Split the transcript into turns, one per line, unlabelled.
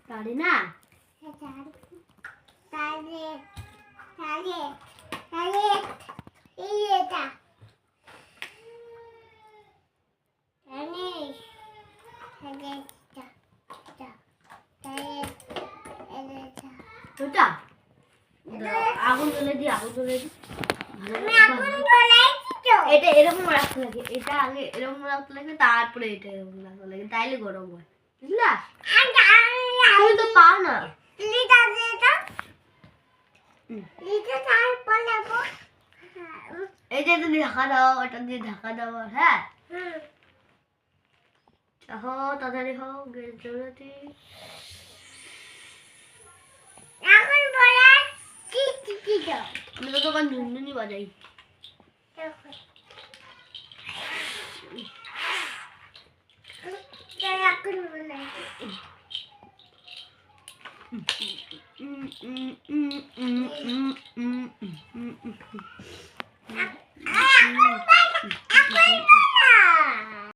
পারি না ওটা আগুন জ্বলে দি এটা এরকম রাখতে লাগে এটা আগে এরকম রাখতে লাগে তারপরে এটা এরকম রাখতে লাগে তাইলে গরম হয় বুঝলা তুমি তো পাও না এই যে তুমি ঢাকা দাও ওটা দিয়ে ঢাকা দাও হ্যাঁ তাড়াতাড়ি হও গ্যাস জ্বালাতে আমি তো তখন ঝুনঝুনি বাজাই